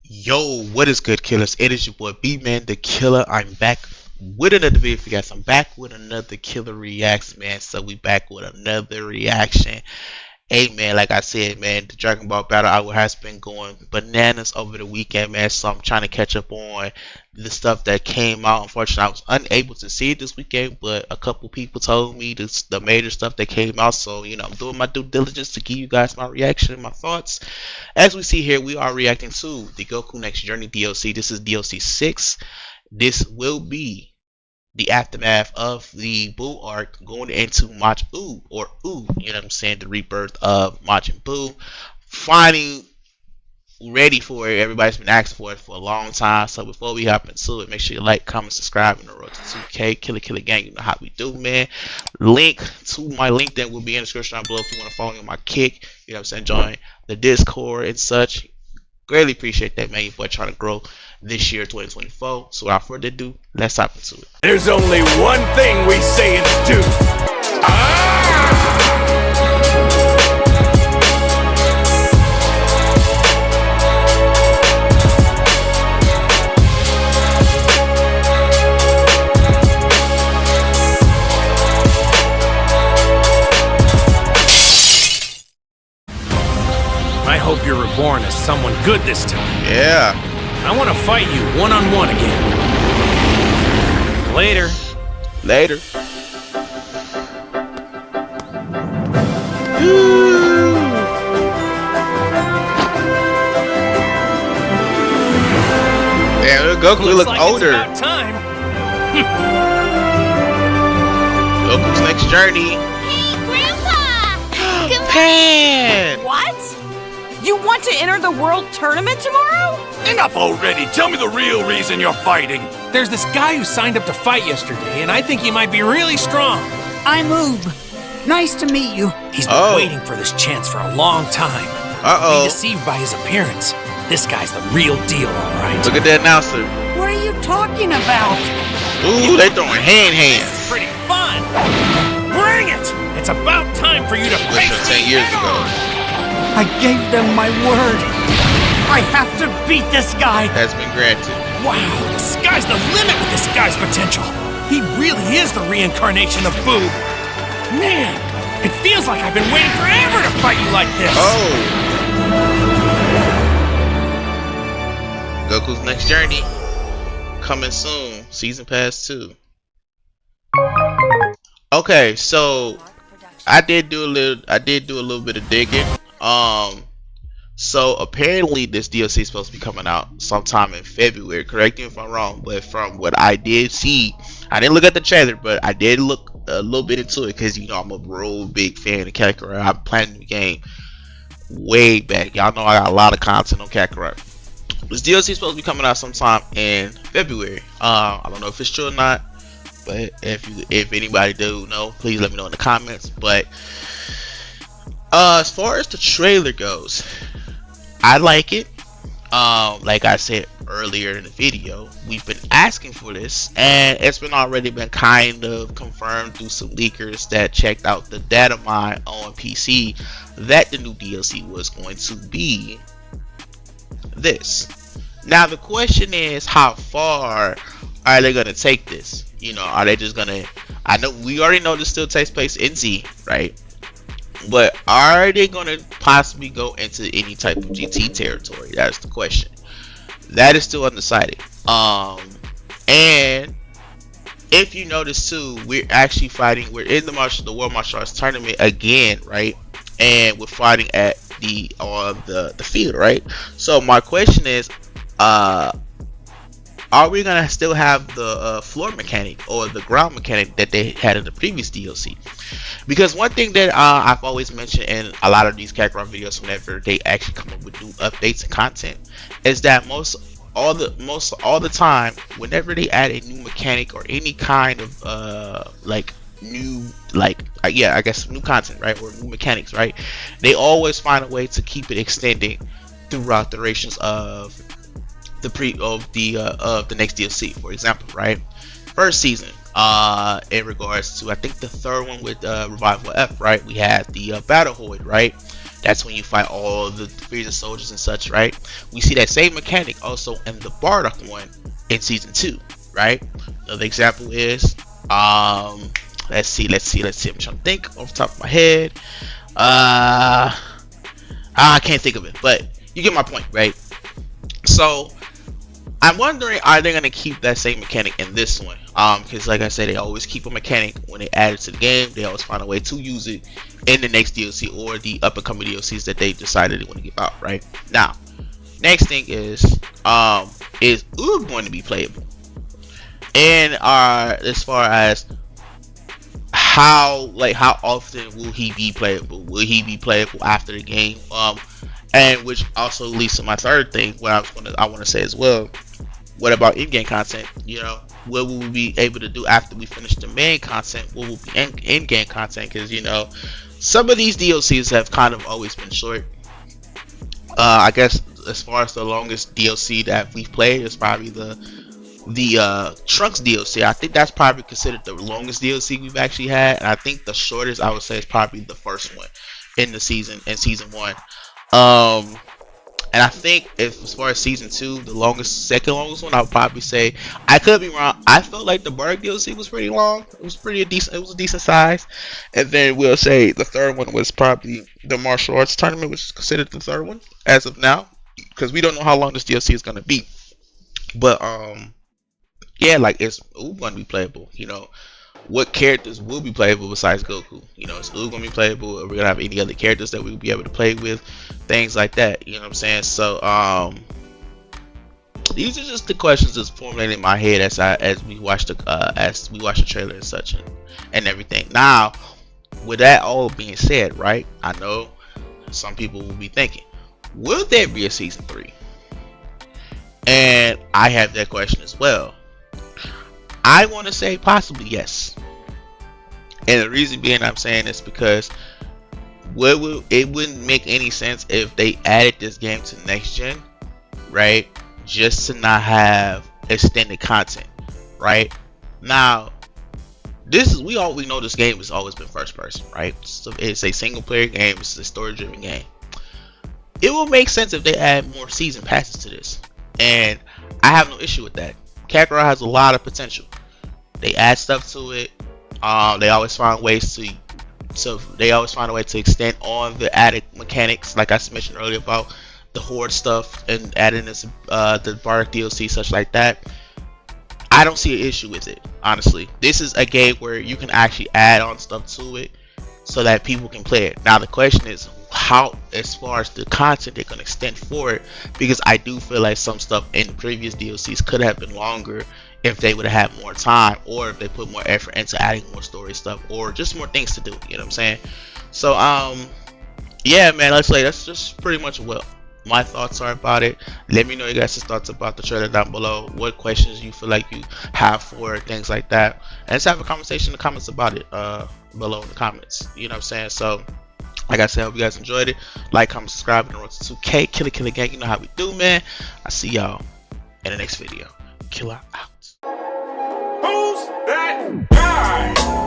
Yo, what is good, killers? It is your boy BmanDaKilla. I'm back with another video for you guys. I'm back with another killer reacts, man. So we back with another reaction. Hey man, like I said, man, the Dragon Ball Battle Hour has been going bananas over the weekend, man. So I'm trying to catch up on the stuff that came out. Unfortunately, I was unable to see it this weekend, but a couple people told me the major stuff that came out. So, I'm doing my due diligence to give you guys my reaction and my thoughts. As we see here, we are reacting to the Goku Next Journey DLC. This is DLC 6. This will be the aftermath of the Buu arc going into Mach U, or U, you know what I'm saying, the rebirth of Majin Buu. Finally ready for it. Everybody's been asking for it for a long time. So before we hop into it, make sure you like, comment, subscribe, and the road to 2K. Killa gang, you know how we do, man. Link to my LinkedIn will be in the description down below if you want to follow me on my kick. You know what I'm saying, join the Discord and such. Greatly appreciate that, man. Your boy trying to grow this year, 2024. So without further ado, let's hop into it. There's only one thing we say it's do. I hope you're reborn as someone good this time. Yeah. I want to fight you one-on-one again. Later. Later. Damn, Goku look like older. It's about time. Goku's Next Journey. Hey, Grandpa! Come Pan! What? You want to enter the world tournament tomorrow? Enough already! Tell me the real reason you're fighting! There's this guy who signed up to fight yesterday, and I think he might be really strong. I'm Oob. Nice to meet you. He's been waiting for this chance for a long time. Be deceived by his appearance. This guy's the real deal, alright. Look at that announcer. What are you talking about? Ooh, they throwing hand This hands. is pretty fun! Bring it! It's about time for you to face Listen, 10 me years head ago. on. I gave them my word. I have to beat this guy. Has been granted. Wow, the sky's the limit with this guy's potential. He really is the reincarnation of Buu. Man, it feels like I've been waiting forever to fight you like this. Oh. Goku's Next Journey. Coming soon. Season Pass 2. Okay, so I did do a little bit of digging. So apparently this DLC is supposed to be coming out sometime in February. Correct me if I'm wrong, but from what I did see, I didn't look at the trailer, but I did look a little bit into it because I'm a real big fan of Kakarot. I've played the game way back. Y'all know I got a lot of content on Kakarot. This DLC is supposed to be coming out sometime in February. I don't know if it's true or not, but if anybody do know, please let me know in the comments. But as far as the trailer goes, I like it. Like I said earlier in the video, we've been asking for this, and it's been already been kind of confirmed through some leakers that checked out the data mine on PC that the new DLC was going to be this. Now the question is, how far are they gonna take this? Are they just gonna, I know we already know this still takes place in Z, right? But are they gonna possibly go into any type of GT territory? That's the question. That is still undecided. And if you notice too, we're actually fighting. We're in the World Martial Arts Tournament again, right? And we're fighting at the field, right? So my question is, are we gonna still have the floor mechanic or the ground mechanic that they had in the previous DLC? Because one thing that I've always mentioned in a lot of these Kakarot videos, whenever they actually come up with new updates and content, is that most all the time, whenever they add a new mechanic or any kind of new I guess new content, right, or new mechanics, right, they always find a way to keep it extending throughout the durations of the next DLC. For example, right, first season, in regards to, I think the third one with Revival F, right, we had the Battle Void, right, That's when you fight all the Frieza soldiers and such, right? We see that same mechanic also in the Bardock one in season 2, right? Another example is let's see. I'm trying to think off the top of my head. I can't think of it, but you get my point, right? So I'm wondering, are they gonna keep that same mechanic in this one? Because like I said, they always keep a mechanic when they add it to the game. They always find a way to use it in the next DLC or the up and coming DLCs that they decided they want to give out. Right now, next thing is Oob going to be playable? And as far as how often will he be playable? Will he be playable after the game? And which also leads to my third thing, what I want to say as well. What about in-game content? You know, what will we be able to do after we finish the main content? What will be in-game content? Because you know, some of these DLCs have kind of always been short. I guess as far as the longest DLC that we've played is probably the Trunks DLC. I think that's probably considered the longest DLC we've actually had, and I think the shortest I would say is probably the first one in season 1. And I think as far as season 2, the second longest one, I would probably say, I could be wrong, I felt like the Berg DLC was pretty long. It was a decent size. And then we'll say the third one was probably the martial arts tournament, which is considered the third one as of now, because we don't know how long this DLC is going to be. But yeah, like, it's going to be playable. You know, what characters will be playable besides Goku? You know, is Oob going to be playable? Are we going to have any other characters that we'll be able to play with? Things like that. You know what I'm saying? So, these are just the questions that's formulating in my head as we watch the trailer and such and everything. Now, with that all being said, right? I know some people will be thinking, will there be a season 3? And I have that question as well. I want to say possibly yes. And the reason being I'm saying this because it wouldn't make any sense if they added this game to next gen, right? Just to not have extended content, right? Now, we know this game has always been first person, right? So it's a single player game, it's a story driven game. It will make sense if they add more season passes to this, and I have no issue with that. Kakarot has a lot of potential. They add stuff to it. They always find ways to extend on the added mechanics, like I mentioned earlier about the horde stuff and adding this the Bardock DLC, such like that. I don't see an issue with it, honestly. This is a game where you can actually add on stuff to it so that people can play it. Now the question is, how, as far as the content they're going to extend for it, because I do feel like some stuff in the previous DLCs could have been longer if they would have had more time, or if they put more effort into adding more story stuff, or just more things to do. You know what I'm saying? So yeah, man, that's just pretty much what my thoughts are about it. Let me know you guys' thoughts about the trailer down below. What questions you feel like you have for things like that, and let's have a conversation in the comments about it below in the comments. You know what I'm saying? So like I said, I hope you guys enjoyed it. Like, comment, subscribe, and road to 2K. Killa gang, you know how we do, man. I see y'all in the next video. Killa out. Who's that guy?